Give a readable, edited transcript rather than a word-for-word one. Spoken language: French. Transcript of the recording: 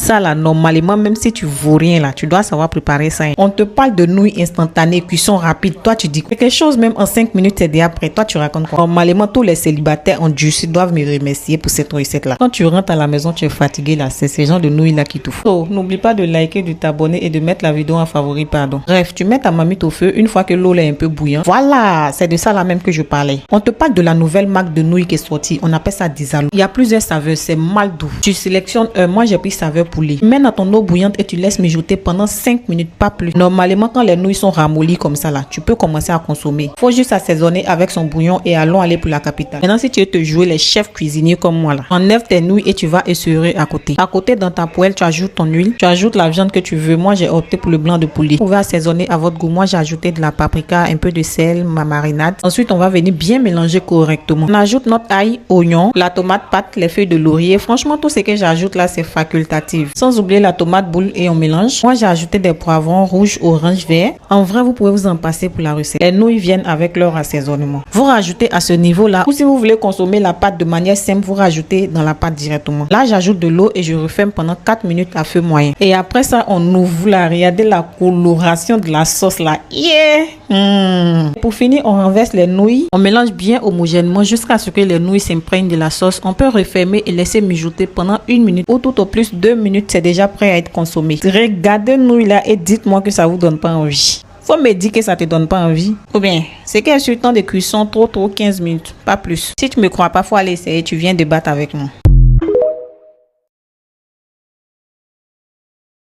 Ça là, normalement, même si tu vaux rien là, tu dois savoir préparer ça. On te parle de nouilles instantanées, cuisson rapide. Toi, tu dis quelque chose même en 5 minutes, c'est déjà prêt. Toi, tu racontes quoi? Normalement, tous les célibataires endurcis doivent me remercier pour cette recette là. Quand tu rentres à la maison, tu es fatigué là, c'est ces genres de nouilles là qui te font. Oh, n'oublie pas de liker, de t'abonner et de mettre la vidéo en favori, pardon. Bref, tu mets ta marmite au feu une fois que l'eau est un peu bouillante. Voilà, c'est de ça là même que je parlais. On te parle de la nouvelle marque de nouilles qui est sortie. On appelle ça Disalo. Il y a plusieurs saveurs, c'est mal doux. Tu sélectionnes moi j'ai pris saveur poulet. Tu mets dans ton eau bouillante et tu laisses mijoter pendant 5 minutes, pas plus. Normalement, quand les nouilles sont ramollies comme ça là, tu peux commencer à consommer. Faut juste assaisonner avec son bouillon et allons aller pour la capitale. Maintenant, si tu veux te jouer les chefs cuisiniers comme moi là, enlève tes nouilles et tu vas essurer à côté. À côté, dans ta poêle, tu ajoutes ton huile, tu ajoutes la viande que tu veux. Moi, j'ai opté pour le blanc de poulet. Vous pouvez assaisonner à votre goût. Moi, j'ai ajouté de la paprika, un peu de sel, ma marinade. Ensuite, on va venir bien mélanger correctement. On ajoute notre ail, oignon, la tomate pâte, les feuilles de laurier. Franchement, tout ce que j'ajoute là, c'est facultatif. Sans oublier la tomate boule et on mélange. Moi, j'ai ajouté des poivrons rouges, orange, vert. En vrai, vous pouvez vous en passer pour la recette. Les nouilles viennent avec leur assaisonnement. Vous rajoutez à ce niveau-là, ou si vous voulez consommer la pâte de manière simple, vous rajoutez dans la pâte directement. Là, j'ajoute de l'eau et je referme pendant 4 minutes à feu moyen. Et après ça, on ouvre là. Regardez la coloration de la sauce là. Yeah! Pour finir, on renverse les nouilles. On mélange bien homogènement jusqu'à ce que les nouilles s'imprègnent de la sauce. On peut refermer et laisser mijoter pendant 1 minute ou tout au plus 2 minutes. C'est déjà prêt à être consommé. Regardez nouilles là et dites-moi que ça vous donne pas envie. Faut me dire que ça te donne pas envie. Ou bien, c'est qu'il y a sur le temps de cuisson trop 15 minutes, pas plus. Si tu me crois pas, faut aller essayer. Tu viens débattre avec moi.